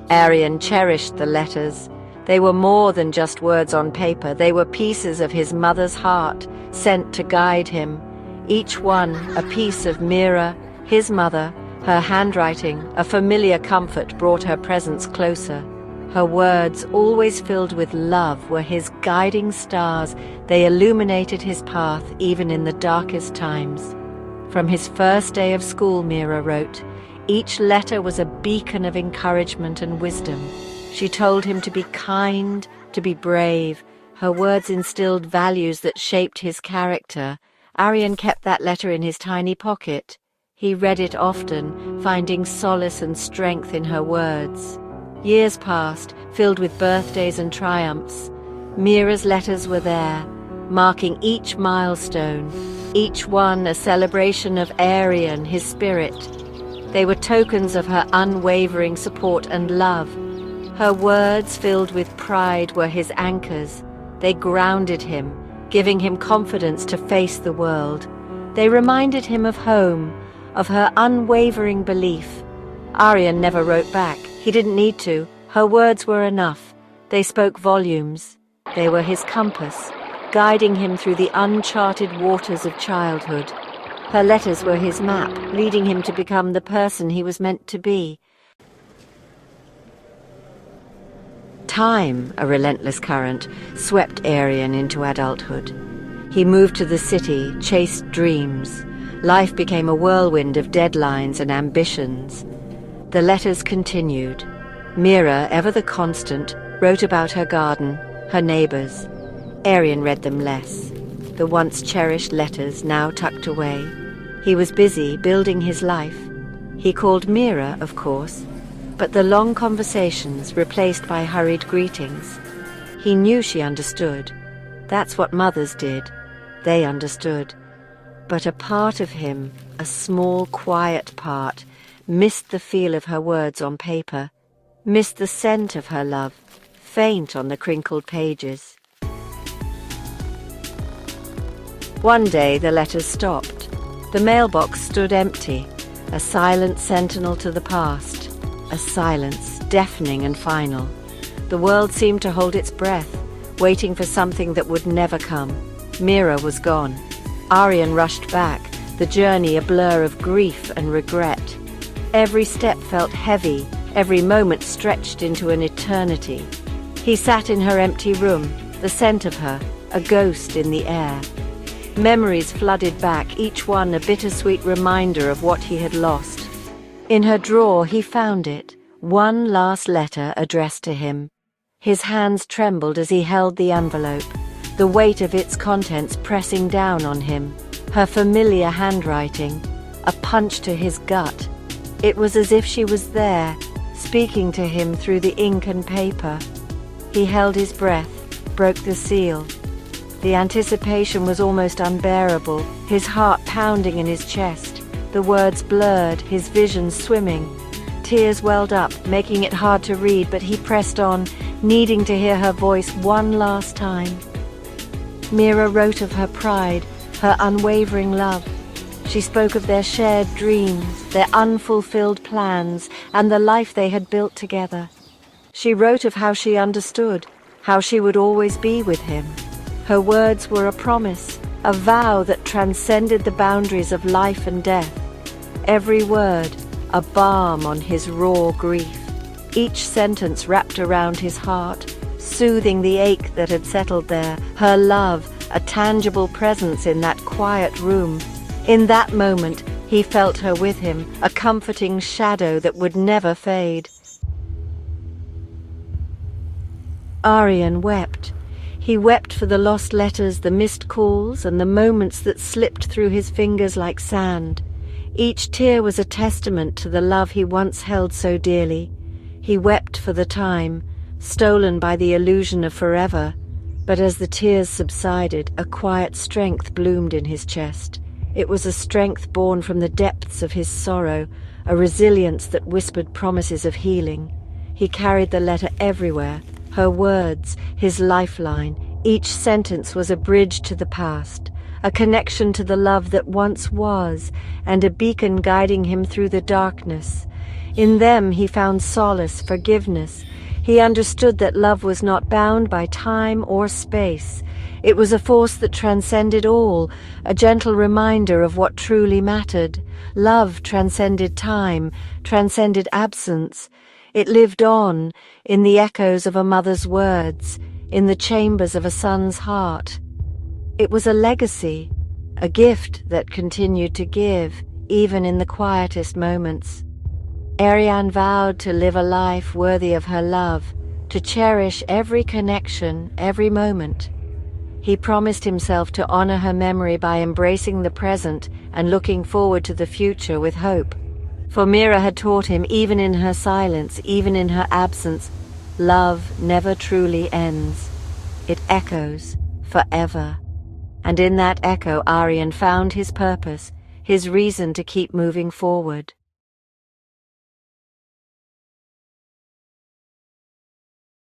Arian cherished the letters. They were more than just words on paper. They were pieces of his mother's heart, sent to guide him. Each one a piece of Mira, his mother. Her handwriting, a familiar comfort, brought her presence closer. Her words, always filled with love, were his guiding stars. They illuminated his path even in the darkest times. From his first day of school, Mira wrote, each letter was a beacon of encouragement and wisdom. She told him to be kind, to be brave. Her words instilled values that shaped his character. Arian kept that letter in his tiny pocket. He read it often, finding solace and strength in her words. Years passed, filled with birthdays and triumphs. Mira's letters were there, marking each milestone, each one a celebration of Arian, his spirit. They were tokens of her unwavering support and love. Her words, filled with pride, were his anchors. They grounded him, giving him confidence to face the world. They reminded him of home, of her unwavering belief. Arian never wrote back. He didn't need to. Her words were enough. They spoke volumes. They were his compass, guiding him through the uncharted waters of childhood. Her letters were his map, leading him to become the person he was meant to be. Time, a relentless current, swept Arian into adulthood. He moved to the city, chased dreams. Life became a whirlwind of deadlines and ambitions. The letters continued. Mira, ever the constant, wrote about her garden, her neighbors. Arian read them less. The once cherished letters now tucked away. He was busy building his life. He called Mira, of course, but the long conversations replaced by hurried greetings. He knew she understood. That's what mothers did. They understood. But a part of him, a small, quiet part, missed the feel of her words on paper, missed the scent of her love, faint on the crinkled pages. One day the letters stopped. The mailbox stood empty, a silent sentinel to the past, a silence deafening and final. The world seemed to hold its breath, waiting for something that would never come. Mira was gone. Arian rushed back, the journey a blur of grief and regret. Every step felt heavy, every moment stretched into an eternity. He sat in her empty room, the scent of her, a ghost in the air. Memories flooded back, each one a bittersweet reminder of what he had lost. In her drawer he found it, one last letter addressed to him. His hands trembled as he held the envelope, the weight of its contents pressing down on him. Her familiar handwriting, a punch to his gut. It was as if she was there, speaking to him through the ink and paper. He held his breath, broke the seal. The anticipation was almost unbearable, his heart pounding in his chest, the words blurred, his vision swimming. Tears welled up, making it hard to read, but he pressed on, needing to hear her voice one last time. Mira wrote of her pride, her unwavering love. She spoke of their shared dreams, their unfulfilled plans, and the life they had built together. She wrote of how she understood, how she would always be with him. Her words were a promise, a vow that transcended the boundaries of life and death. Every word, a balm on his raw grief. Each sentence wrapped around his heart, soothing the ache that had settled there. Her love, a tangible presence in that quiet room. In that moment, he felt her with him, a comforting shadow that would never fade. Arian wept. He wept for the lost letters, the missed calls, and the moments that slipped through his fingers like sand. Each tear was a testament to the love he once held so dearly. He wept for the time, stolen by the illusion of forever. But as the tears subsided, a quiet strength bloomed in his chest. It was a strength born from the depths of his sorrow, a resilience that whispered promises of healing. He carried the letter everywhere, her words, his lifeline. Each sentence was a bridge to the past, a connection to the love that once was, and a beacon guiding him through the darkness. In them he found solace, forgiveness. He understood that love was not bound by time or space. It was a force that transcended all, a gentle reminder of what truly mattered. Love transcended time, transcended absence. It lived on, in the echoes of a mother's words, in the chambers of a son's heart. It was a legacy, a gift that continued to give, even in the quietest moments. Ariane vowed to live a life worthy of her love, to cherish every connection, every moment. He promised himself to honor her memory by embracing the present and looking forward to the future with hope. For Mira had taught him, even in her silence, even in her absence, love never truly ends. It echoes forever. And in that echo, Ariane found his purpose, his reason to keep moving forward.